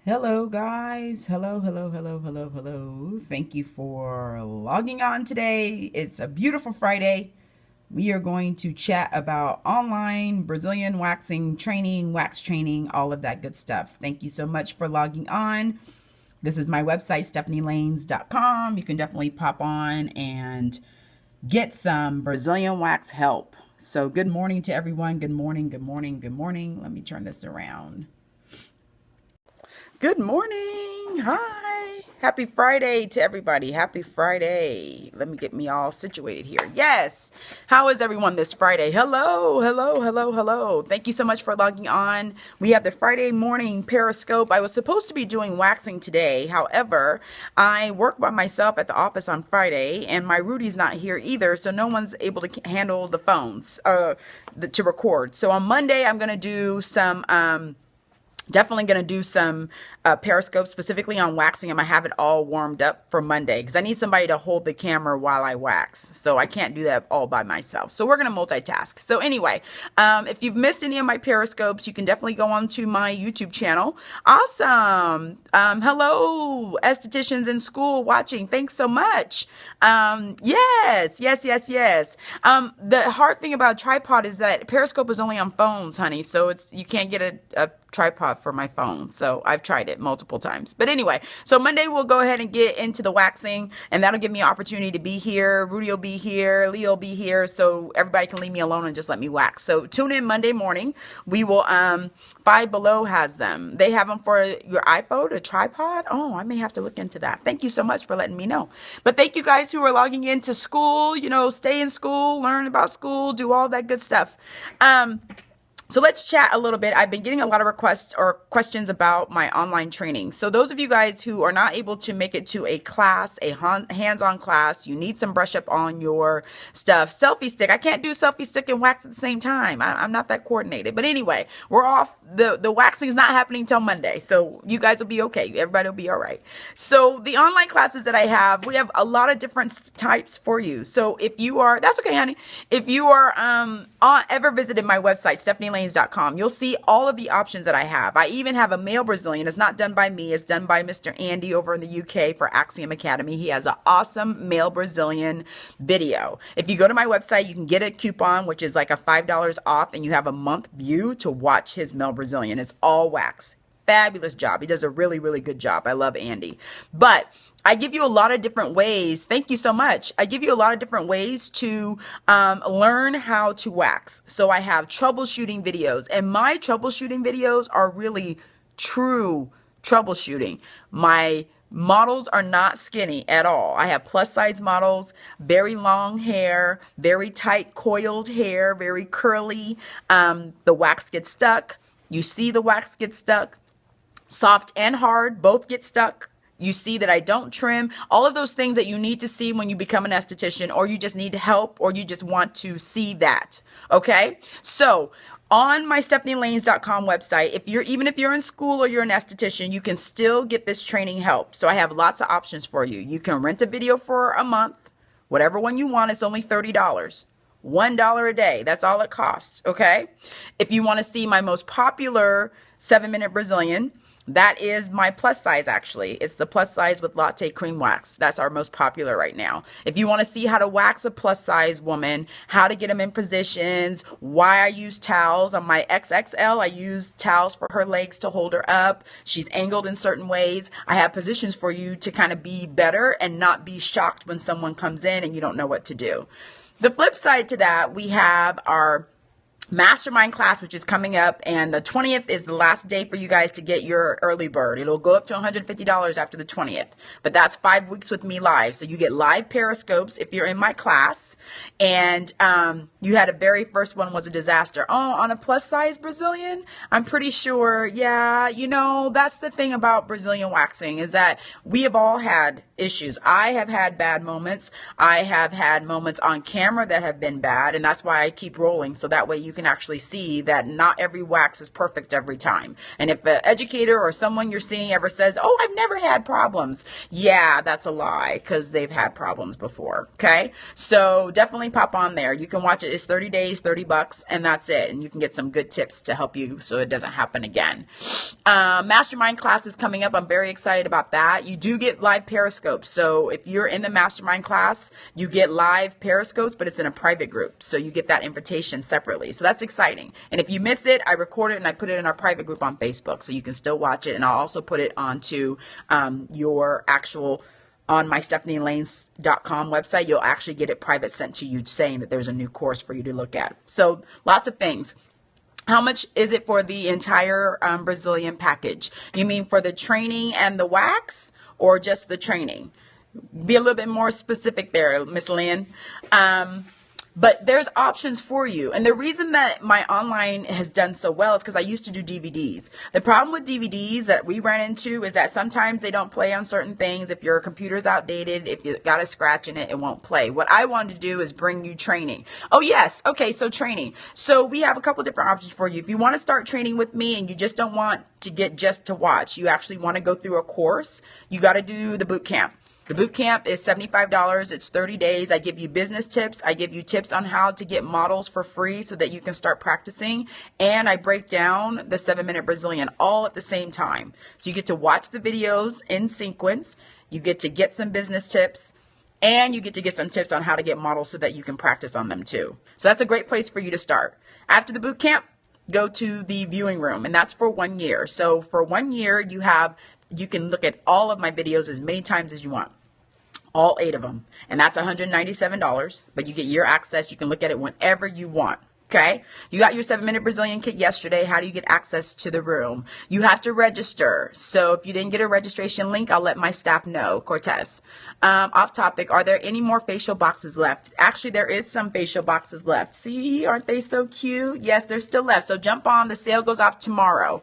Hello, guys. Hello, hello, hello, hello, hello. Thank you for logging on today. It's a beautiful Friday. We are going to chat about online Brazilian waxing training, wax training, all of that good stuff. Thank you so much for logging on. This is my website, stephanielaynes.com. You can definitely pop on and get some Brazilian wax help. So, good morning to everyone. Good morning, good morning, good morning. Let me turn this around. Good morning. Hi. Happy Friday to everybody. Happy Friday. Let me get me all situated here. Yes. How is everyone this Friday? Hello, hello, hello, hello. Thank you so much for logging on. We have the Friday morning Periscope. I was supposed to be doing waxing today. However, I work by myself at the office on Friday and my Rudy's not here either. So no one's able to handle the phones to record. So on Monday, I'm going to do some definitely going to do some Periscope specifically on waxing. I'm going to have it all warmed up for Monday because I need somebody to hold the camera while I wax. So I can't do that all by myself. So we're going to multitask. So anyway, if you've missed any of my Periscopes, you can definitely go on to my YouTube channel. Awesome. Hello, estheticians in school watching. Thanks so much. Yes. The hard thing about tripod is that Periscope is only on phones, honey. So you can't get a tripod for my phone. So I've tried it multiple times. But anyway, so Monday we'll go ahead and get into the waxing and that'll give me an opportunity to be here. Rudy will be here. Leo will be here. So everybody can leave me alone and just let me wax. So tune in Monday morning. We will, Five Below has them. They have them for your iPhone, a tripod. Oh, I may have to look into that. Thank you so much for letting me know. But thank you guys who are logging into school, stay in school, learn about school, do all that good stuff. So let's chat a little bit. I've been getting a lot of requests or questions about my online training. So those of you guys who are not able to make it to a class, a hands-on class, you need some brush up on your stuff. Selfie stick. I can't do selfie stick and wax at the same time. I'm not that coordinated. But anyway, we're off. The waxing is not happening till Monday. So you guys will be okay. Everybody will be all right. So the online classes that I have, we have a lot of different types for you. So if you are, that's okay, honey. If you are ever visited my website, stephanielaynes.com, you'll see all of the options that I have. I even have a male Brazilian. It's not done by me. It's done by Mr. Andy over in the UK for Axiom Academy. He has an awesome male Brazilian video. If you go to my website, you can get a coupon, which is like a $5 off, and you have a month view to watch his male Brazilian. It's all wax. Fabulous job. He does a really, really good job. I love Andy. But I give you a lot of different ways. Thank you so much. I give you a lot of different ways to learn how to wax. So I have troubleshooting videos, and my troubleshooting videos are really true troubleshooting. My models are not skinny at all. I have plus size models, very long hair, very tight coiled hair, very curly. The wax gets stuck. You see the wax get stuck. Soft and hard both get stuck. You see that I don't trim. All of those things that you need to see when you become an esthetician, or you just need help, or you just want to see that. Okay? So on my stephanielaynes.com website, even if you're in school or you're an esthetician, you can still get this training help. So I have lots of options for you. You can rent a video for a month. Whatever one you want, it's only $30. $1 a day. That's all it costs. Okay? If you want to see my most popular 7-minute Brazilian, that is my plus size, actually. It's the plus size with latte cream wax. That's our most popular right now. If you want to see how to wax a plus size woman, how to get them in positions, why I use towels. On my XXL, I use towels for her legs to hold her up. She's angled in certain ways. I have positions for you to kind of be better and not be shocked when someone comes in and you don't know what to do. The flip side to that, we have our mastermind class, which is coming up, and the 20th is the last day for you guys to get your early bird. It'll go up to $150 after the 20th, but that's 5 weeks with me live. So you get live periscopes if you're in my class, and you had a very first one was a disaster. Oh, on a plus size Brazilian, I'm pretty sure. Yeah, that's the thing about Brazilian waxing is that we have all had issues. I have had bad moments. I have had moments on camera that have been bad, and that's why I keep rolling, so that way you can actually see that not every wax is perfect every time. And if an educator or someone you're seeing ever says, oh, I've never had problems, yeah, that's a lie, because they've had problems before. Okay, so definitely pop on there. You can watch it. It's 30 days, $30, and that's it. And you can get some good tips to help you so it doesn't happen again. Mastermind class is coming up. I'm very excited about that. You do get live Periscopes. So if you're in the mastermind class, you get live Periscopes, but it's in a private group. So you get that invitation separately. So that's exciting. And if you miss it, I record it and I put it in our private group on Facebook. So you can still watch it. And I'll also put it onto your actual, on my StephanieLaynes.com website. You'll actually get it private sent to you saying that there's a new course for you to look at. So lots of things. How much is it for the entire Brazilian package? You mean for the training and the wax, or just the training? Be a little bit more specific there, Miss Lynn. But there's options for you. And the reason that my online has done so well is because I used to do DVDs. The problem with DVDs that we ran into is that sometimes they don't play on certain things. If your computer's outdated, if you got a scratch in it, it won't play. What I wanted to do is bring you training. Oh, yes. Okay, so training. So we have a couple different options for you. If you want to start training with me and you just don't want to get just to watch, you actually want to go through a course, you got to do the boot camp. The boot camp is $75. It's 30 days. I give you business tips. I give you tips on how to get models for free so that you can start practicing. And I break down the 7-minute Brazilian all at the same time. So you get to watch the videos in sequence. You get some business tips. And you get to get some tips on how to get models so that you can practice on them too. So that's a great place for you to start. After the boot camp, go to the viewing room. And that's for 1 year. So for 1 year, you can look at all of my videos as many times as you want. All 8 of them. And that's $197. But you get year access. You can look at it whenever you want. Okay, you got your 7-minute Brazilian kit yesterday. How do you get access to the room? You have to register. So if you didn't get a registration link, I'll let my staff know. Cortez. Off topic, are there any more facial boxes left? Actually, there is some facial boxes left. See, aren't they so cute? Yes, they're still left. So jump on. The sale goes off tomorrow.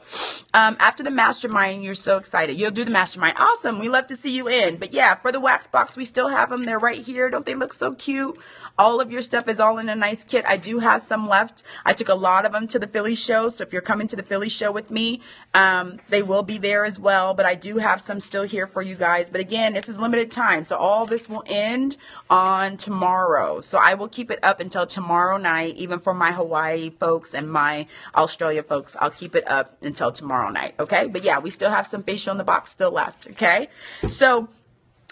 After the mastermind, you're so excited. You'll do the mastermind. Awesome. We love to see you in. But yeah, for the wax box, we still have them. They're right here. Don't they look so cute? All of your stuff is all in a nice kit. I do have some left. I took a lot of them to the Philly show. So if you're coming to the Philly show with me, they will be there as well. But I do have some still here for you guys. But again, this is limited time. So all this will end on tomorrow. So I will keep it up until tomorrow night, even for my Hawaii folks and my Australia folks. I'll keep it up until tomorrow night. Okay. But yeah, we still have some facial in the box still left. Okay. So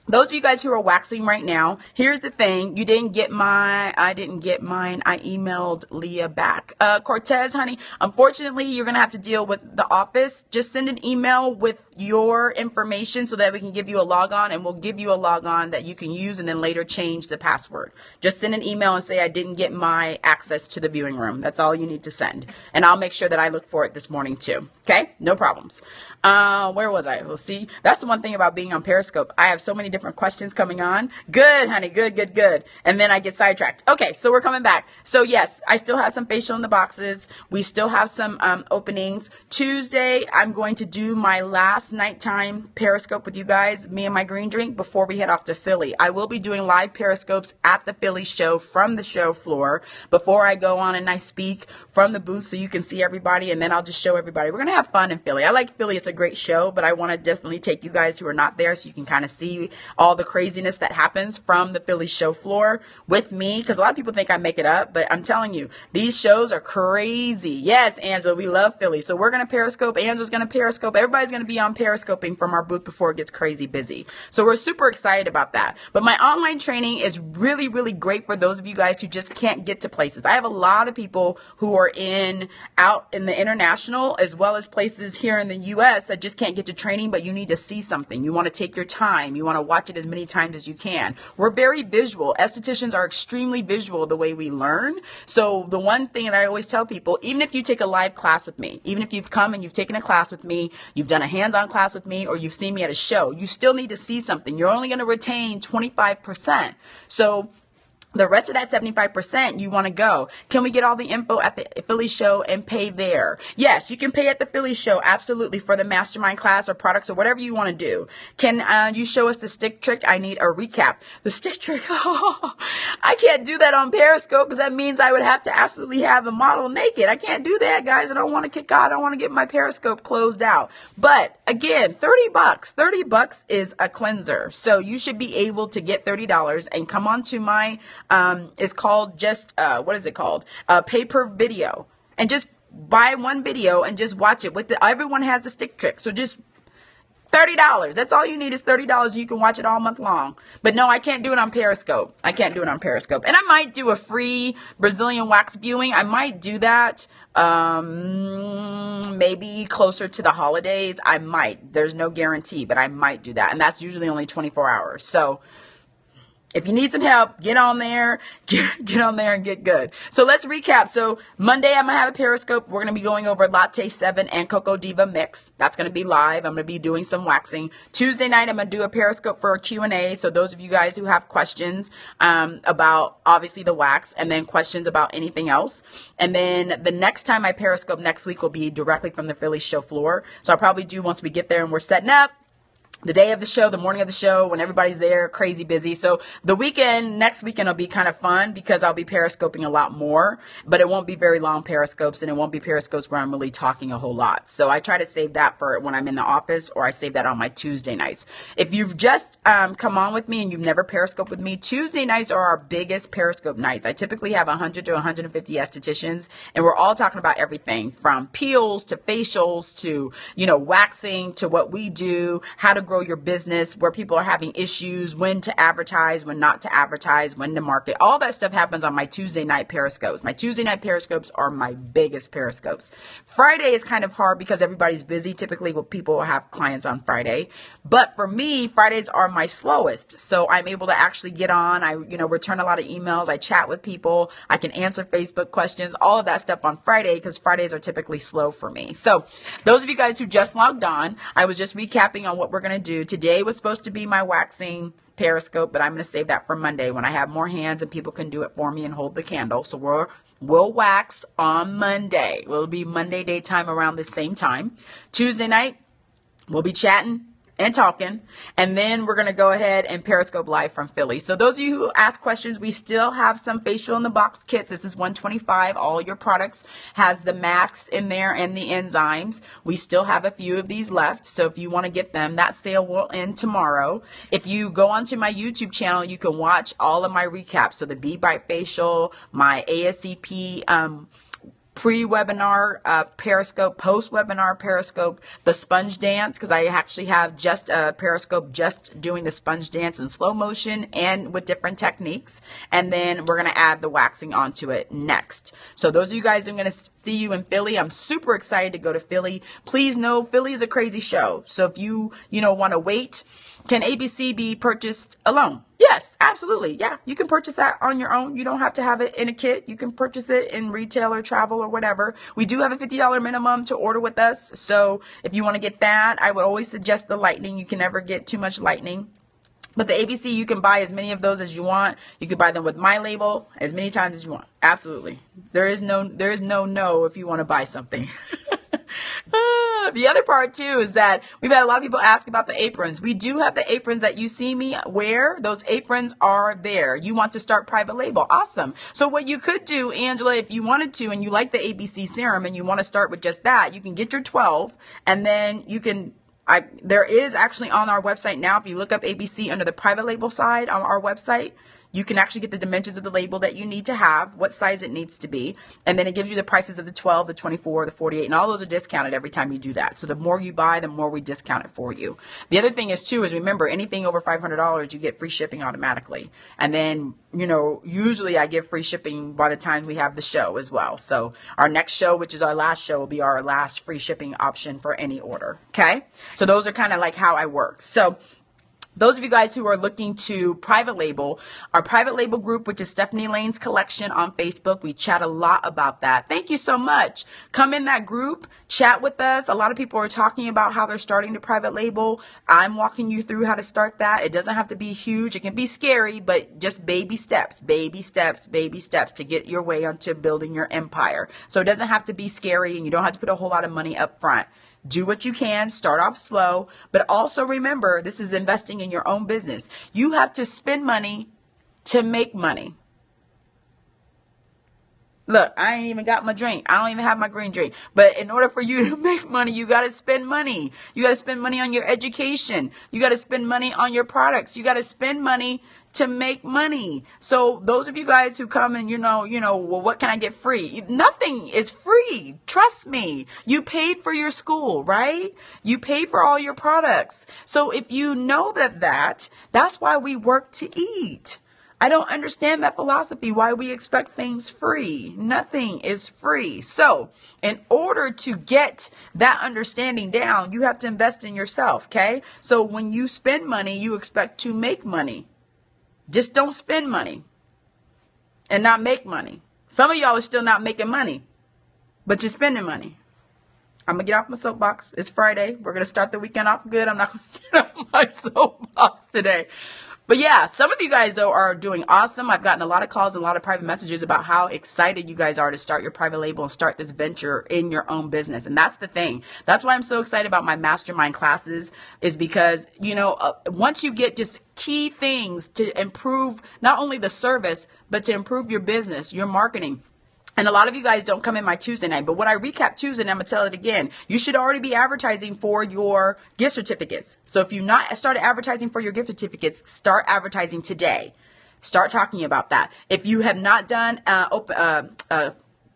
those of you guys who are waxing right now, here's the thing. You didn't get I didn't get mine. I emailed Leah back. Cortez, honey, unfortunately, you're going to have to deal with the office. Just send an email with your information so that we can give you a logon, and we'll give you a logon that you can use and then later change the password. Just send an email and say, I didn't get my access to the viewing room. That's all you need to send. And I'll make sure that I look for it this morning too. Okay? No problems. Where was I? We'll see. That's the one thing about being on Periscope. I have so many different questions coming on. Good, honey. Good, good, good. And then I get sidetracked. Okay, so we're coming back. So yes, I still have some facial in the boxes. We still have some openings. Tuesday, I'm going to do my last nighttime Periscope with you guys, me and my green drink, before we head off to Philly. I will be doing live Periscopes at the Philly show from the show floor before I go on and I speak from the booth so you can see everybody, and then I'll just show everybody. We're going to have fun in Philly. I like Philly. It's a great show, but I want to definitely take you guys who are not there so you can kind of see all the craziness that happens from the Philly show floor with me, because a lot of people think I make it up, but I'm telling you, these shows are crazy. Yes, Angela, we love Philly. So we're going to Periscope. Angela's going to Periscope. Everybody's going to be on Periscoping from our booth before it gets crazy busy. So we're super excited about that. But my online training is really, really great for those of you guys who just can't get to places. I have a lot of people who are out in the international as well as places here in the US that just can't get to training, but you need to see something. You want to take your time. You want to watch it as many times as you can. We're very visual. Estheticians are extremely visual the way we learn. So the one thing that I always tell people, even if you take a live class with me, even if you've come and you've taken a class with me, you've done a hands-on class with me, or you've seen me at a show, you still need to see something. You're only going to retain 25%. So The rest of that 75%, you want to go. Can we get all the info at the Philly show and pay there? Yes, you can pay at the Philly show. Absolutely. For the mastermind class or products or whatever you want to do. Can you show us the stick trick? I need a recap. The stick trick. Oh, I can't do that on Periscope because that means I would have to absolutely have a model naked. I can't do that, guys. I don't want to kick out. I don't want to get my Periscope closed out. But again, $30. $30 is a cleanser. So you should be able to get $30 and come on to my it's called just, what is it called? Pay per video, and just buy one video and just watch it everyone has a stick trick. So just $30. That's all you need is $30. You can watch it all month long. But no, I can't do it on Periscope. I can't do it on Periscope. And I might do a free Brazilian wax viewing. I might do that. Maybe closer to the holidays. I might. There's no guarantee, but I might do that. And that's usually only 24 hours. So if you need some help, get on there, get on there and get good. So let's recap. So Monday, I'm going to have a Periscope. We're going to be going over Latte 7 and Cocoa Diva Mix. That's going to be live. I'm going to be doing some waxing. Tuesday night, I'm going to do a Periscope for a Q&A. So those of you guys who have questions about obviously the wax, and then questions about anything else. And then the next time I Periscope next week will be directly from the Philly show floor. So I'll probably do, once we get there and we're setting up, the day of the show, the morning of the show, when everybody's there, crazy busy. So the weekend, next weekend will be kind of fun because I'll be Periscoping a lot more, but it won't be very long Periscopes, and it won't be Periscopes where I'm really talking a whole lot. So I try to save that for when I'm in the office, or I save that on my Tuesday nights. If you've just come on with me and you've never Periscoped with me, Tuesday nights are our biggest Periscope nights. I typically have 100 to 150 estheticians, and we're all talking about everything from peels to facials to, waxing to what we do, how to grow your business, where people are having issues, when to advertise, when not to advertise, when to market. All that stuff happens on my Tuesday night Periscopes. My Tuesday night Periscopes are my biggest Periscopes. Friday is kind of hard because everybody's busy. Typically, people will have clients on Friday. But for me, Fridays are my slowest. So I'm able to actually get on. I, return a lot of emails. I chat with people. I can answer Facebook questions, all of that stuff on Friday, because Fridays are typically slow for me. So those of you guys who just logged on, I was just recapping on what we're going to do. Today was supposed to be my waxing Periscope, but I'm going to save that for Monday when I have more hands and people can do it for me and hold the candle. So we'll wax on Monday. It'll be Monday daytime around the same time. Tuesday night, we'll be chatting and talking, and then we're going to go ahead and Periscope live from Philly. So those of you who ask questions, we still have some facial in the box kits. This is $125. All your products has the masks in there and the enzymes. We still have a few of these left. So if you want to get them, that sale will end tomorrow. If you go onto my YouTube channel, you can watch all of my recaps. So the Bee Bite facial, my ASCP, pre-webinar Periscope, post-webinar Periscope, the sponge dance, because I actually have just a Periscope just doing the sponge dance in slow motion and with different techniques. And then we're going to add the waxing onto it next. So those of you guys, I'm going to see you in Philly. I'm super excited to go to Philly. Please know Philly is a crazy show. So if you want to wait, can ABC be purchased alone? Yes, absolutely. Yeah, you can purchase that on your own. You don't have to have it in a kit. You can purchase it in retail or travel or whatever. We do have a $50 minimum to order with us. So if you want to get that, I would always suggest the lightning. You can never get too much lightning. But the ABC, you can buy as many of those as you want. You can buy them with my label as many times as you want. Absolutely. There is no if you want to buy something. The other part too is that we've had a lot of people ask about the aprons. We do have the aprons that you see me wear. Those aprons are there. You want to start private label. Awesome. So what you could do, Angela, if you wanted to, and you like the ABC serum and you want to start with just that, you can get your 12, and then you can there is actually on our website now, if you look up ABC under the private label side on our website, you can actually get the dimensions of the label that you need to have, what size it needs to be, and then it gives you the prices of the 12, the 24, the 48, and all those are discounted every time you do that. So the more you buy, the more we discount it for you. The other thing is too, is remember, anything over $500, you get free shipping automatically. And then, usually I give free shipping by the time we have the show as well. So our next show, which is our last show, will be our last free shipping option for any order. Okay. So those are kind of like how I work. So Those of you guys who are looking to private label, our private label group, which is Stephanie Laynes Collection on Facebook, we chat a lot about that. Thank you so much. Come in that group, chat with us. A lot of people are talking about how they're starting to private label. I'm walking you through how to start that. It doesn't have to be huge. It can be scary, but just baby steps to get your way onto building your empire. So it doesn't have to be scary, and you don't have to put a whole lot of money up front. Do what you can, start off slow, but also remember, this is investing in your own business. You have to spend money to make money. Look, I ain't even got my drink. I don't even have my green drink. But in order for you to make money, you got to spend money. You got to spend money on your education. You got to spend money on your products. You got to spend money to make money. So those of you guys who come and, well, what can I get free? Nothing is free. Trust me. You paid for your school, right? You paid for all your products. So if you know that's why we work to eat. I don't understand that philosophy, why we expect things free. Nothing is free. So in order to get that understanding down, you have to invest in yourself, okay? So when you spend money, you expect to make money. Just don't spend money and not make money. Some of y'all are still not making money, but you're spending money. I'm going to get off my soapbox. It's Friday. We're going to start the weekend off good. I'm not going to get off my soapbox today. But yeah, some of you guys, though, are doing awesome. I've gotten a lot of calls and a lot of private messages about how excited you guys are to start your private label and start this venture in your own business. And that's the thing. That's why I'm so excited about my mastermind classes, is because, once you get just key things to improve not only the service, but to improve your business, your marketing. And a lot of you guys don't come in my Tuesday night, but when I recap Tuesday, and I'm going to tell it again, you should already be advertising for your gift certificates. So if you've not started advertising for your gift certificates, start advertising today. Start talking about that. If you have not done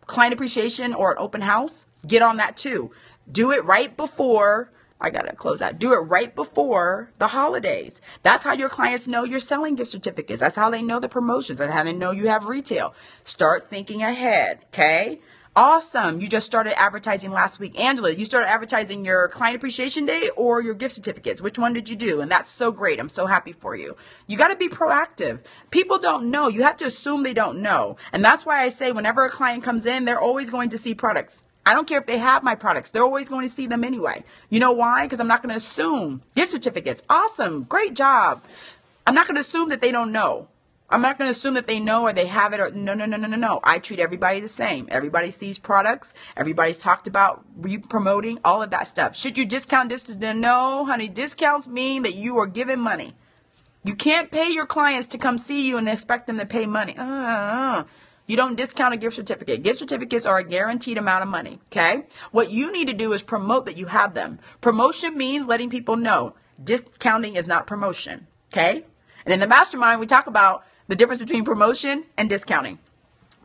client appreciation or an open house, get on that too. Do it right before. I got to close out. Do it right before the holidays. That's how your clients know you're selling gift certificates. That's how they know the promotions. That's how they know you have retail. Start thinking ahead. Okay. Awesome. You just started advertising last week. Angela, you started advertising your client appreciation day or your gift certificates. Which one did you do? And that's so great. I'm so happy for you. You got to be proactive. People don't know. You have to assume they don't know. And that's why I say whenever a client comes in, they're always going to see products. I don't care if they have my products. They're always going to see them anyway. You know why? Because I'm not going to assume. Gift certificates. Awesome. Great job. I'm not going to assume that they don't know. I'm not going to assume that they know or they have it. Or no. I treat everybody the same. Everybody sees products. Everybody's talked about promoting all of that stuff. Should you discount this? No, honey. Discounts mean that you are giving money. You can't pay your clients to come see you and expect them to pay money. You don't discount a gift certificate. Gift certificates are a guaranteed amount of money, okay? What you need to do is promote that you have them. Promotion means letting people know. Discounting is not promotion, okay? And in the mastermind, we talk about the difference between promotion and discounting.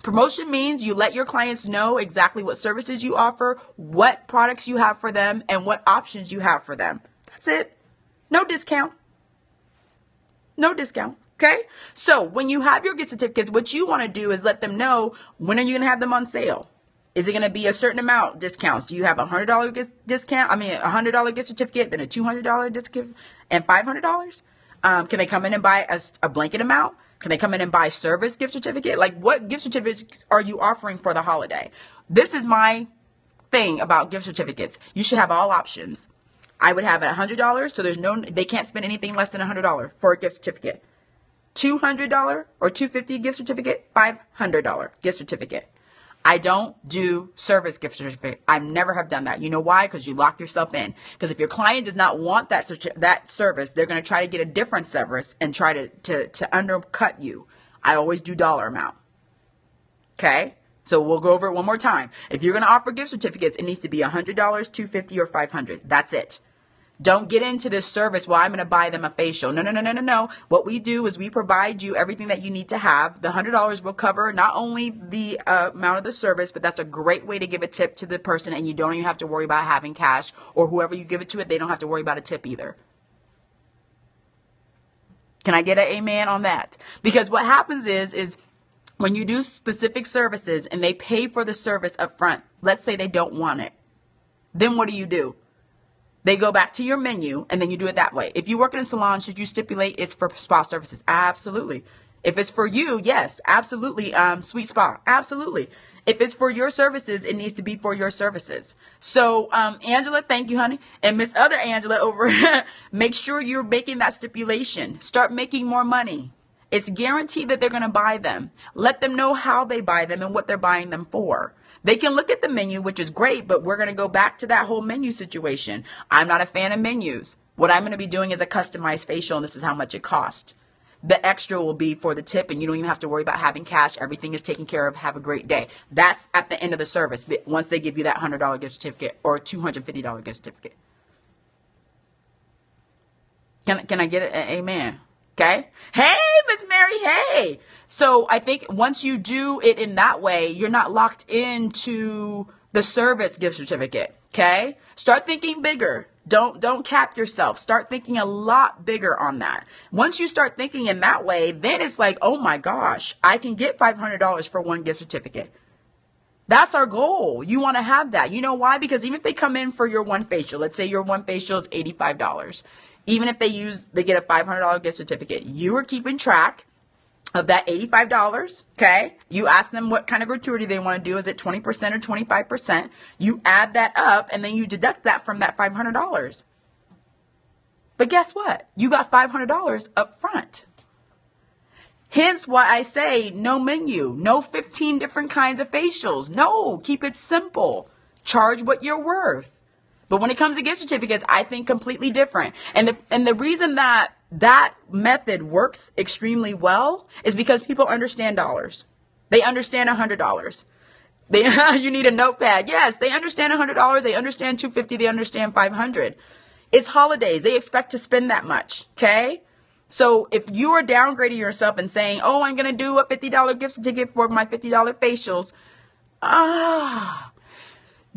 Promotion means you let your clients know exactly what services you offer, what products you have for them, and what options you have for them. That's it. No discount. No discount. Okay. So when you have your gift certificates, what you want to do is let them know, when are you going to have them on sale? Is it going to be a certain amount discounts? Do you have $100 discount? $100 gift certificate, then a $200 discount and $500? Can they come in and buy a blanket amount? Can they come in and buy service gift certificate? Like, what gift certificates are you offering for the holiday? This is my thing about gift certificates. You should have all options. I would have $100. So they can't spend anything less than $100 for a gift certificate. $200 or $250 gift certificate, $500 gift certificate. I don't do service gift certificate. I never have done that. You know why? Because you lock yourself in. Because if your client does not want that service, they're going to try to get a different service and try to undercut you. I always do dollar amount. Okay? So we'll go over it one more time. If you're going to offer gift certificates, it needs to be $100, $250, or $500. That's it. Don't get into this service, well, I'm going to buy them a facial. No. What we do is we provide you everything that you need to have. The $100 will cover not only the amount of the service, but that's a great way to give a tip to the person, and you don't even have to worry about having cash, or whoever you give it to, they don't have to worry about a tip either. Can I get an amen on that? Because what happens is when you do specific services and they pay for the service up front, let's say they don't want it, then what do? They go back to your menu, and then you do it that way. If you work in a salon, should you stipulate it's for spa services? Absolutely. If it's for you, yes, absolutely. Sweet spa, absolutely. If it's for your services, it needs to be for your services. So, Angela, thank you, honey. And Miss Other Angela over, make sure you're making that stipulation. Start making more money. It's guaranteed that they're going to buy them. Let them know how they buy them and what they're buying them for. They can look at the menu, which is great, but we're going to go back to that whole menu situation. I'm not a fan of menus. What I'm going to be doing is a customized facial, and this is how much it costs. The extra will be for the tip, and you don't even have to worry about having cash. Everything is taken care of. Have a great day. That's at the end of the service, once they give you that $100 gift certificate or $250 gift certificate. Can I get it? Amen. Okay. Hey, Miss Mary. Hey. So I think once you do it in that way, you're not locked into the service gift certificate. Okay. Start thinking bigger. Don't cap yourself. Start thinking a lot bigger on that. Once you start thinking in that way, then it's like, oh my gosh, I can get $500 for one gift certificate. That's our goal. You want to have that. You know why? Because even if they come in for your one facial, let's say your one facial is $85. Even if they get a $500 gift certificate, you are keeping track of that $85. Okay. You ask them what kind of gratuity they want to do. Is it 20% or 25%? You add that up and then you deduct that from that $500. But guess what? You got $500 up front. Hence why I say no menu, no 15 different kinds of facials. No, keep it simple. Charge what you're worth. But when it comes to gift certificates, I think completely different. And the reason that method works extremely well is because people understand dollars. They understand $100. You need a notepad. Yes, they understand $100. They understand $250. They understand $500. It's holidays. They expect to spend that much. Okay. So if you are downgrading yourself and saying, oh, I'm going to do a $50 gift certificate for my $50 facials.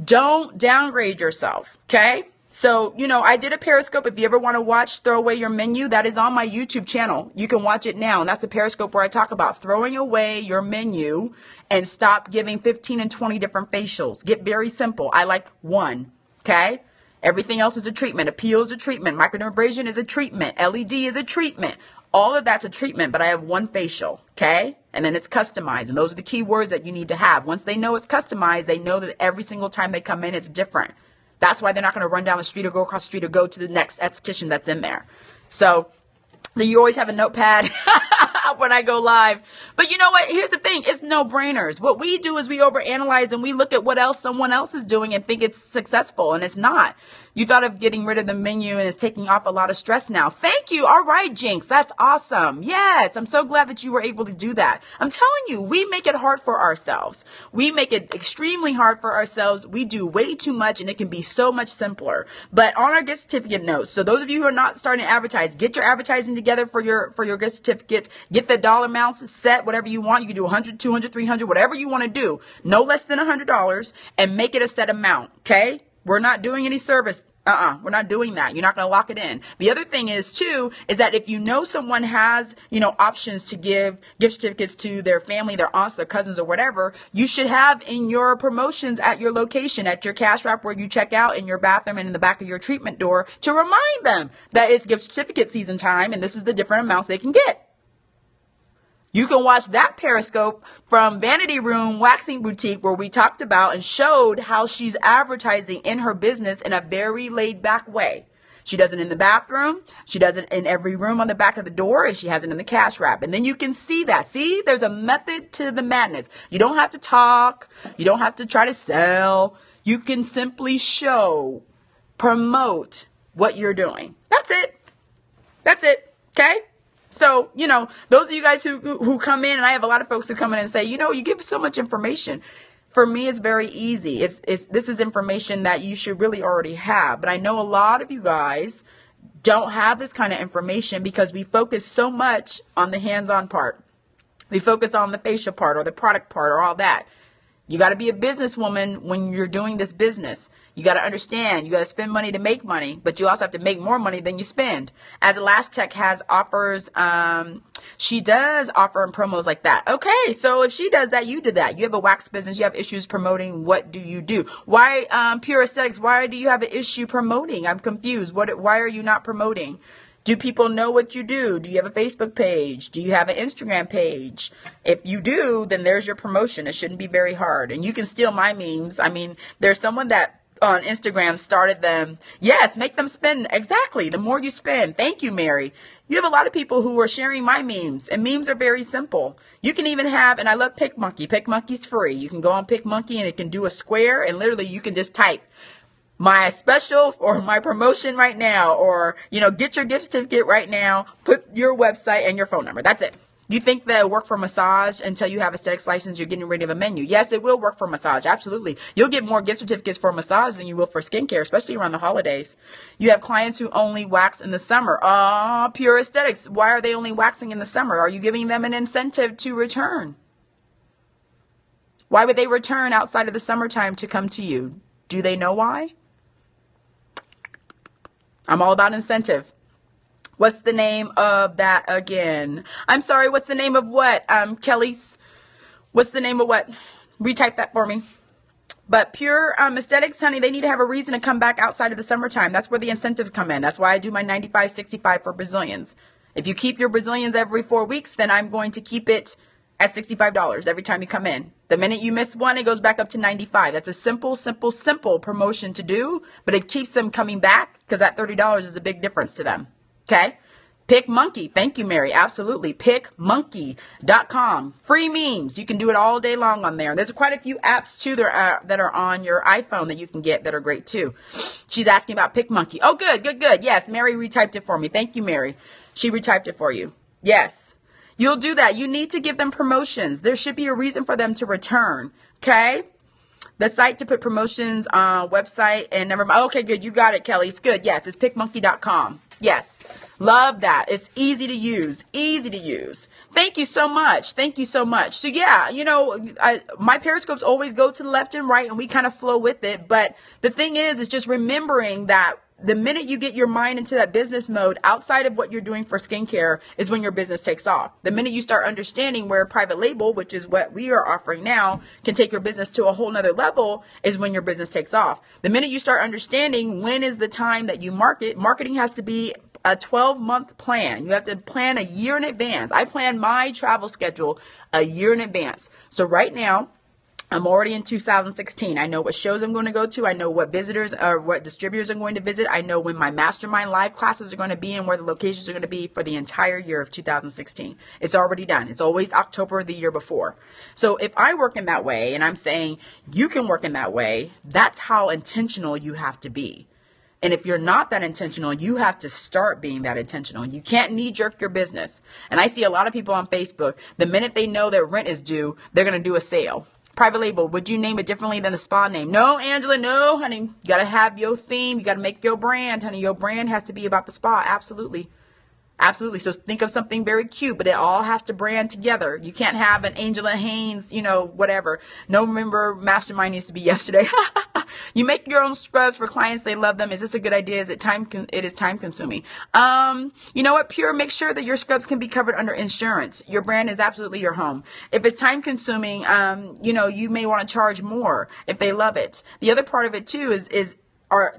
Don't downgrade yourself, okay? So, I did a Periscope. If you ever want to watch Throw Away Your Menu, that is on my YouTube channel. You can watch it now. And that's a Periscope where I talk about throwing away your menu and stop giving 15 and 20 different facials. Get very simple. I like one, okay? Everything else is a treatment. A peel is a treatment. Microdermabrasion is a treatment. LED is a treatment. All of that's a treatment, but I have one facial, okay? And then it's customized. And those are the key words that you need to have. Once they know it's customized, they know that every single time they come in, it's different. That's why they're not going to run down the street or go across the street or go to the next esthetician that's in there. So you always have a notepad when I go live. But you know what? Here's the thing. It's no brainers. What we do is we overanalyze and we look at what else someone else is doing and think it's successful, and it's not. You thought of getting rid of the menu and it's taking off a lot of stress now. Thank you. All right, Jinx. That's awesome. Yes. I'm so glad that you were able to do that. I'm telling you, we make it hard for ourselves. We make it extremely hard for ourselves. We do way too much and it can be so much simpler. But on our gift certificate notes, so those of you who are not starting to advertise, get your advertising together for your gift certificates. Get the dollar amounts set, whatever you want. You can do 100, 200, 300, whatever you want to do. No less than $100 and make it a set amount. Okay. We're not doing any service. We're not doing that. You're not going to lock it in. The other thing is too, is that if you know someone has, options to give gift certificates to their family, their aunts, their cousins, or whatever, you should have in your promotions at your location, at your cash wrap where you check out, in your bathroom and in the back of your treatment door, to remind them that it's gift certificate season time and this is the different amounts they can get. You can watch that Periscope from Vanity Room Waxing Boutique where we talked about and showed how she's advertising in her business in a very laid back way. She does it in the bathroom. She does it in every room on the back of the door, and she has it in the cash wrap. And then you can see that. See, there's a method to the madness. You don't have to talk. You don't have to try to sell. You can simply show, promote what you're doing. That's it. That's it. Okay? So, those of you guys who come in, and I have a lot of folks who come in and say, you give so much information. For me, it's very easy. This is information that you should really already have. But I know a lot of you guys don't have this kind of information because we focus so much on the hands-on part. We focus on the facial part or the product part or all that. You got to be a businesswoman when you're doing this business. You got to understand, you got to spend money to make money, but you also have to make more money than you spend. As Lash Tech has offers, she does offer and promos like that. Okay, so if she does that, you do that. You have a wax business, you have issues promoting. What do you do? Why, Pure Aesthetics, why do you have an issue promoting? I'm confused. Why are you not promoting? Do people know what you do? Do you have a Facebook page? Do you have an Instagram page? If you do, then there's your promotion. It shouldn't be very hard. And you can steal my memes. I mean, there's someone that on Instagram started them. Yes, make them spend. Exactly. The more you spend. Thank you, Mary. You have a lot of people who are sharing my memes, and memes are very simple. You can even have, and I love PicMonkey. PicMonkey's free. You can go on PicMonkey and it can do a square, and literally you can just type my special or my promotion right now, or, get your gift certificate right now, put your website and your phone number. That's it. You think that it'll work for massage until you have a aesthetics license, you're getting rid of a menu. Yes, it will work for massage. Absolutely. You'll get more gift certificates for massage than you will for skincare, especially around the holidays. You have clients who only wax in the summer. Pure Aesthetics. Why are they only waxing in the summer? Are you giving them an incentive to return? Why would they return outside of the summertime to come to you? Do they know why? I'm all about incentive. What's the name of that again? I'm sorry, what's the name of what? Kelly's, what's the name of what? Retype that for me. But Pure Aesthetics, honey, they need to have a reason to come back outside of the summertime. That's where the incentives come in. That's why I do my 95-65 for Brazilians. If you keep your Brazilians every 4 weeks, then I'm going to keep it at $65 every time you come in. The minute you miss one, it goes back up to 95. That's a simple promotion to do, but it keeps them coming back because that $30 is a big difference to them. Okay? PicMonkey. Thank you, Mary. Absolutely. PicMonkey.com. Free memes. You can do it all day long on there. There's quite a few apps too that are on your iPhone that you can get that are great too. She's asking about PicMonkey. Oh, good. Yes, Mary retyped it for me. Thank you, Mary. She retyped it for you. Yes. You'll do that. You need to give them promotions. There should be a reason for them to return. Okay? The site to put promotions on website and never mind. Okay, good. You got it, Kelly. It's good. Yes, it's PicMonkey.com. Yes. Love that. It's easy to use. Easy to use. Thank you so much. Thank you so much. So yeah, my Periscopes always go to the left and right and we kind of flow with it. But the thing is just remembering that the minute you get your mind into that business mode outside of what you're doing for skincare is when your business takes off. The minute you start understanding where private label, which is what we are offering now, can take your business to a whole nother level is when your business takes off. The minute you start understanding when is the time that you marketing has to be a 12-month plan. You have to plan a year in advance. I plan my travel schedule a year in advance. So right now, I'm already in 2016. I know what shows I'm going to go to. I know what visitors or what distributors I'm going to visit. I know when my mastermind live classes are going to be and where the locations are going to be for the entire year of 2016. It's already done. It's always October of the year before. So if I work in that way, and I'm saying you can work in that way, that's how intentional you have to be. And if you're not that intentional, you have to start being that intentional. You can't knee jerk your business. And I see a lot of people on Facebook, the minute they know their rent is due, they're going to do a sale. Private label, would you name it differently than a spa name? No, Angela, no, honey. You got to have your theme. You got to make your brand, honey. Your brand has to be about the spa. Absolutely. Absolutely. So think of something very cute, but it all has to brand together. You can't have an Angela Haynes, whatever. No, remember, mastermind needs to be yesterday. You make your own scrubs for clients. They love them. Is this a good idea? It is time consuming. You know what? Pure, make sure that your scrubs can be covered under insurance. Your brand is absolutely your home. If it's time consuming, you may want to charge more if they love it. The other part of it too is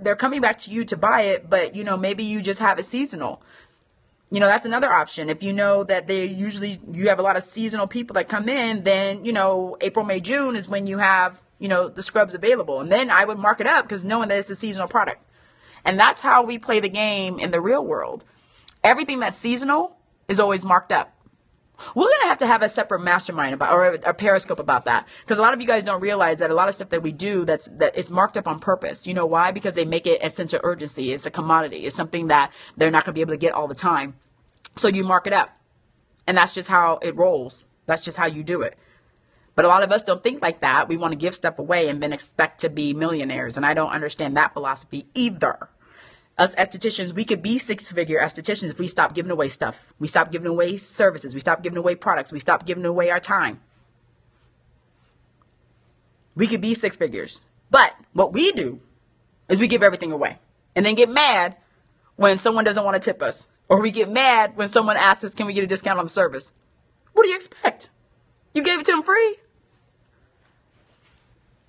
they're coming back to you to buy it, but maybe you just have it seasonal. That's another option. If you know that you have a lot of seasonal people that come in, then, April, May, June is when you have, the scrubs available. And then I would mark it up because knowing that it's a seasonal product. And that's how we play the game in the real world. Everything that's seasonal is always marked up. We're going to have a separate mastermind or a Periscope about that. Because a lot of you guys don't realize that a lot of stuff that we do that it's marked up on purpose. You know why? Because they make it a sense of urgency. It's a commodity. It's something that they're not going to be able to get all the time. So you mark it up. And that's just how it rolls. That's just how you do it. But a lot of us don't think like that. We want to give stuff away and then expect to be millionaires. And I don't understand that philosophy either. Us estheticians, we could be six-figure estheticians if we stop giving away stuff. We stop giving away services. We stop giving away products. We stop giving away our time. We could be six figures. But what we do is we give everything away and then get mad when someone doesn't want to tip us. Or we get mad when someone asks us, can we get a discount on the service? What do you expect? You gave it to them free.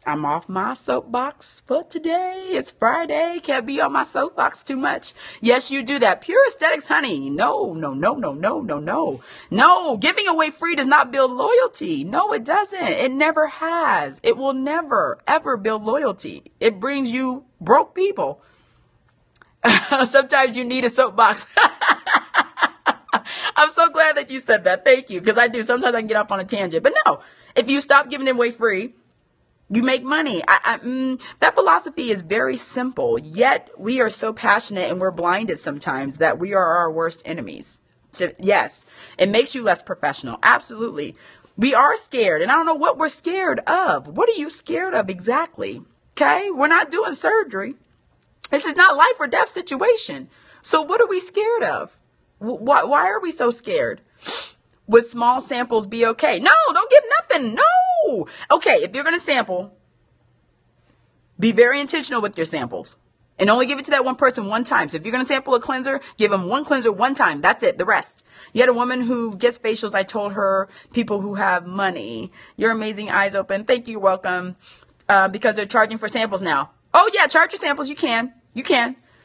I'm off my soapbox for today. It's Friday. Can't be on my soapbox too much. Yes, you do that. Pure aesthetics, honey. No, no, no, no, no, no, no. No, giving away free does not build loyalty. No, it doesn't. It never has. It will never, ever build loyalty. It brings you broke people. Sometimes you need a soapbox. I'm so glad that you said that. Thank you. Because I do. Sometimes I can get off on a tangent. But no, if you stop giving it away free, you make money. That philosophy is very simple, yet we are so passionate and we're blinded sometimes that we are our worst enemies. So, yes, it makes you less professional. Absolutely. We are scared, and I don't know what we're scared of. What are you scared of exactly? Okay, we're not doing surgery. This is not life or death situation. So what are we scared of? Why are we so scared? Would small samples be okay? No, don't give nothing. No. Okay, if you're going to sample, be very intentional with your samples and only give it to that one person one time. So if you're going to sample a cleanser, give them one cleanser one time. That's it. The rest. You had a woman who gets facials. I told her, people who have money, your amazing eyes open. Thank you. Welcome. Because they're charging for samples now. Oh yeah. Charge your samples. You can.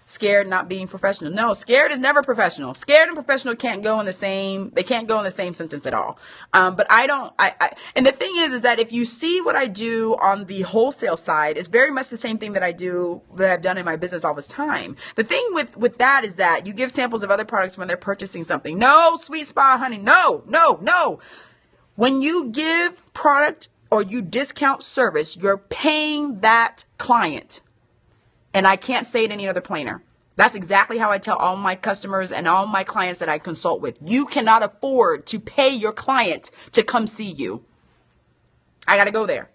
Scared, not being professional. No, scared is never professional. Scared and professional can't go in the same sentence at all. But and the thing is that if you see what I do on the wholesale side, it's very much the same thing that I've done in my business all this time. The thing with that is that you give samples of other products when they're purchasing something. No, sweet spa, honey. No, no, no. When you give product or you discount service, you're paying that client. And I can't say it any other plainer. That's exactly how I tell all my customers and all my clients that I consult with. You cannot afford to pay your client to come see you. I got to go there.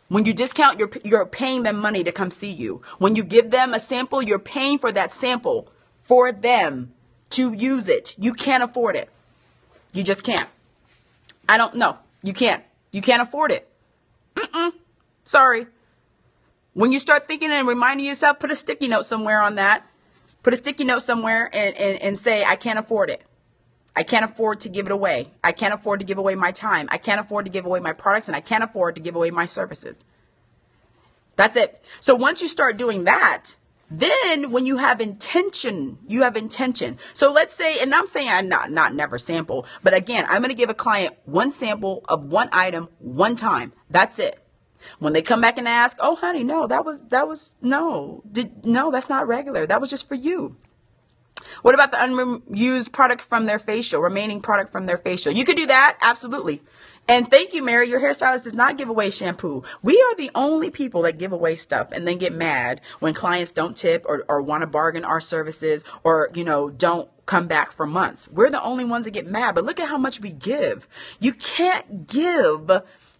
When you discount, you're paying them money to come see you. When you give them a sample, you're paying for that sample for them to use it. You can't afford it. You just can't. I don't know. You can't. You can't afford it. Sorry. When you start thinking and reminding yourself, put a sticky note somewhere on that. Put a sticky note somewhere and say, I can't afford it. I can't afford to give it away. I can't afford to give away my time. I can't afford to give away my products, and I can't afford to give away my services. That's it. So once you start doing that, then when you have intention, you have intention. So let's say, and I'm saying I not never sample, but again, I'm going to give a client one sample of one item one time. That's it. When they come back and ask, oh, honey, no, no, that's not regular. That was just for you. What about the unused product from their facial, remaining product from their facial? You could do that. Absolutely. And thank you, Mary. Your hairstylist does not give away shampoo. We are the only people that give away stuff and then get mad when clients don't tip or want to bargain our services or, don't come back for months. We're the only ones that get mad. But look at how much we give. You can't give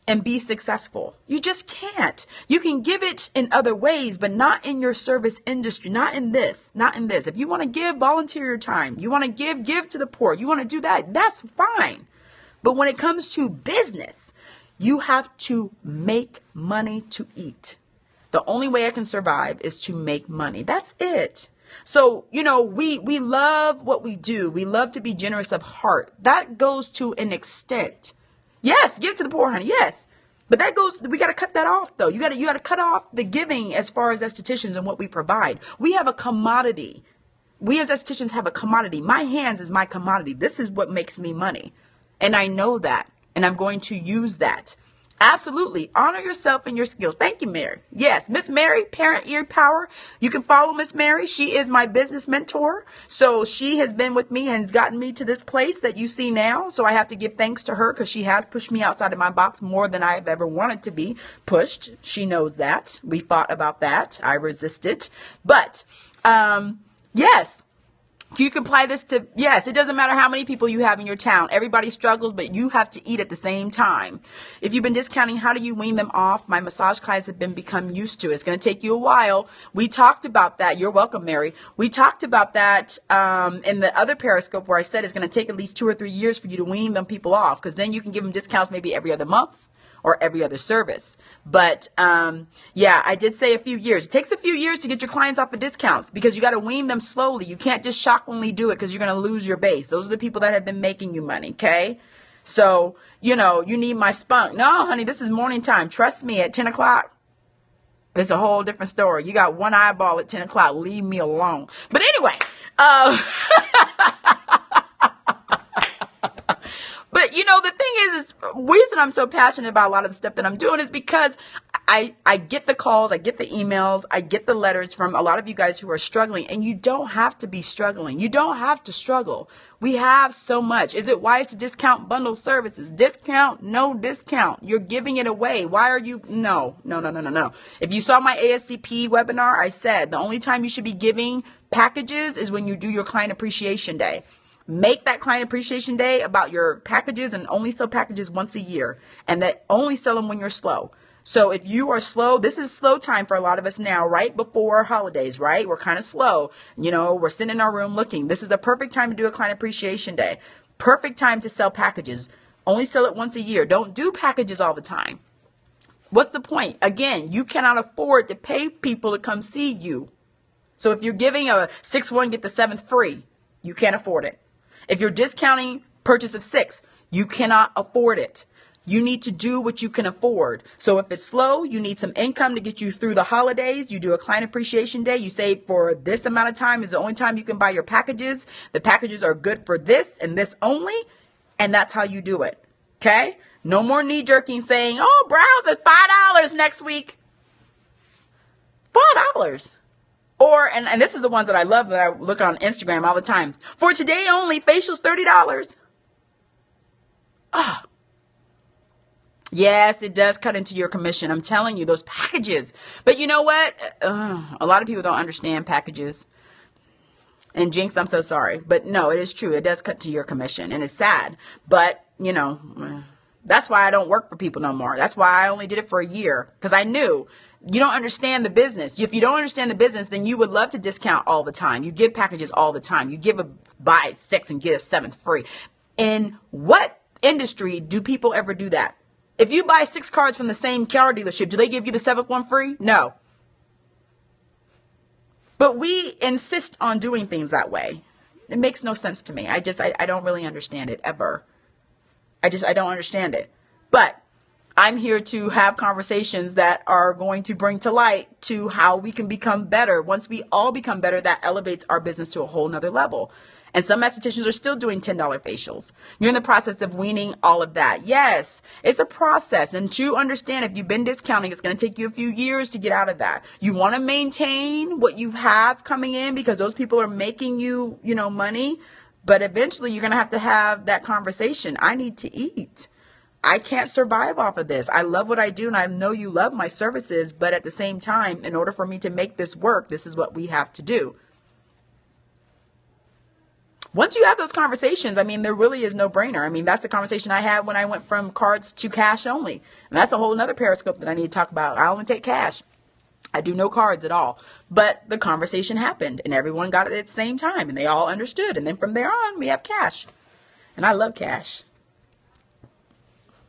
and be successful. You just can't. You can give it in other ways, but not in your service industry, not in this. If you want to give, volunteer your time. You want to give to the poor. You want to do that. That's fine. But when it comes to business, you have to make money to eat. The only way I can survive is to make money. That's it. So, we love what we do. We love to be generous of heart. That goes to an extent. Yes, give it to the poor, honey. Yes. But we got to cut that off though. You got to cut off the giving as far as estheticians and what we provide. We have a commodity. We as estheticians have a commodity. My hands is my commodity. This is what makes me money. And I know that. And I'm going to use that. Absolutely. Honor yourself and your skills. Thank you, Mary. Yes. Miss Mary, Parent Ear Power. You can follow Miss Mary. She is my business mentor. So she has been with me and has gotten me to this place that you see now. So I have to give thanks to her because she has pushed me outside of my box more than I have ever wanted to be pushed. She knows that. We fought about that. I resisted. But, yes. You can apply this to, yes, it doesn't matter how many people you have in your town. Everybody struggles, but you have to eat at the same time. If you've been discounting, how do you wean them off? My massage clients have become used to it. It's going to take you a while. We talked about that. You're welcome, Mary. We talked about that in the other Periscope where I said it's going to take at least 2 or 3 years for you to wean them people off because then you can give them discounts maybe every other month or every other service. But yeah, I did say a few years. It takes a few years to get your clients off of discounts because you got to wean them slowly. You can't just shockingly do it because you're going to lose your base. Those are the people that have been making you money. Okay. So, you need my spunk. No, honey, this is morning time. Trust me, at 10 o'clock, it's a whole different story. You got one eyeball at 10 o'clock. Leave me alone. But anyway, but the thing is reason I'm so passionate about a lot of the stuff that I'm doing is because I get the calls, I get the emails, I get the letters from a lot of you guys who are struggling, and you don't have to be struggling. You don't have to struggle. We have so much. Is it wise to discount bundle services? Discount? No discount. You're giving it away. Why are you? No. If you saw my ASCP webinar, I said the only time you should be giving packages is when you do your client appreciation day. Make that client appreciation day about your packages and only sell packages once a year, and that only sell them when you're slow. So if you are slow, this is slow time for a lot of us now, right before holidays, right? We're kind of slow. We're sitting in our room looking. This is a perfect time to do a client appreciation day. Perfect time to sell packages. Only sell it once a year. Don't do packages all the time. What's the point? Again, you cannot afford to pay people to come see you. So if you're giving a 6-1, get the 7th free, you can't afford it. If you're discounting purchase of 6, you cannot afford it. You need to do what you can afford. So if it's slow, you need some income to get you through the holidays. You do a client appreciation day. You say for this amount of time is the only time you can buy your packages. The packages are good for this and this only. And that's how you do it. Okay? No more knee jerking saying, oh, brows at $5 next week. $5. Or, and this is the ones that I love that I look on Instagram all the time. For today only, facials $30. Ah. Yes, it does cut into your commission. I'm telling you, those packages. But you know what? A lot of people don't understand packages. And Jinx, I'm so sorry. But no, it is true. It does cut to your commission. And it's sad. But, that's why I don't work for people no more. That's why I only did it for a year. Because I knew you don't understand the business. If you don't understand the business, then you would love to discount all the time. You give packages all the time. You give a buy 6 and get a 7th free. In what industry do people ever do that? If you buy 6 cards from the same car dealership, do they give you the 7th one free? No. But we insist on doing things that way. It makes no sense to me. I don't really understand it ever. I don't understand it. But I'm here to have conversations that are going to bring to light to how we can become better. Once we all become better, that elevates our business to a whole nother level. And some estheticians are still doing $10 facials. You're in the process of weaning all of that. Yes, it's a process. And you understand if you've been discounting, it's going to take you a few years to get out of that. You want to maintain what you have coming in because those people are making you, money. But eventually you're going to have that conversation. I need to eat. I can't survive off of this. I love what I do and I know you love my services. But at the same time, in order for me to make this work, this is what we have to do. Once you have those conversations, there really is no brainer. That's the conversation I had when I went from cards to cash only. And that's a whole nother Periscope that I need to talk about. I only take cash. I do no cards at all. But the conversation happened and everyone got it at the same time and they all understood. And then from there on, we have cash. And I love cash.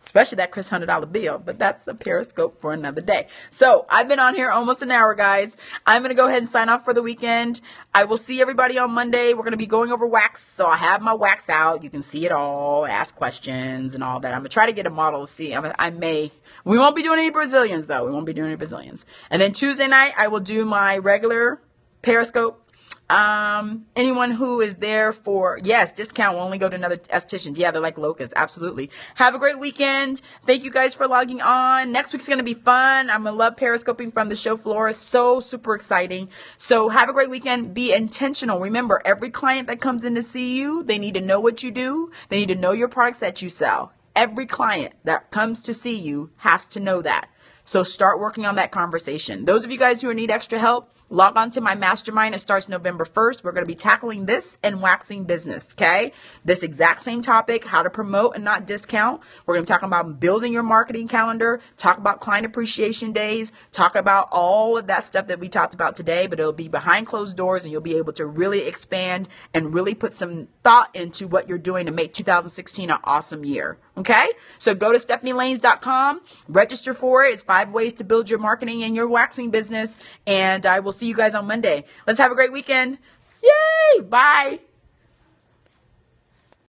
Especially that Chris $100 bill, but that's a Periscope for another day. So I've been on here almost an hour, guys. I'm going to go ahead and sign off for the weekend. I will see everybody on Monday. We're going to be going over wax. So I have my wax out. You can see it all, ask questions and all that. I'm going to try to get a model to see. We won't be doing any Brazilians though. We won't be doing any Brazilians. And then Tuesday night, I will do my regular Periscope. Anyone who is there for, yes, discount will only go to another esthetician. Yeah, they're like locusts. Absolutely. Have a great weekend. Thank you guys for logging on. Next week's going to be fun. I'm going to love periscoping from the show floor. It's so super exciting. So have a great weekend. Be intentional. Remember, every client that comes in to see you, they need to know what you do. They need to know your products that you sell. Every client that comes to see you has to know that. So start working on that conversation. Those of you guys who need extra help, log on to my mastermind. It starts November 1st. We're going to be tackling this and waxing business, okay? This exact same topic, how to promote and not discount. We're going to talk about building your marketing calendar, talk about client appreciation days, talk about all of that stuff that we talked about today, but it'll be behind closed doors and you'll be able to really expand and really put some thought into what you're doing to make 2016 an awesome year. Okay, so go to StephanieLaynes.com, register for it. It's 5 ways to build your marketing and your waxing business. And I will see you guys on Monday. Let's have a great weekend. Yay! Bye.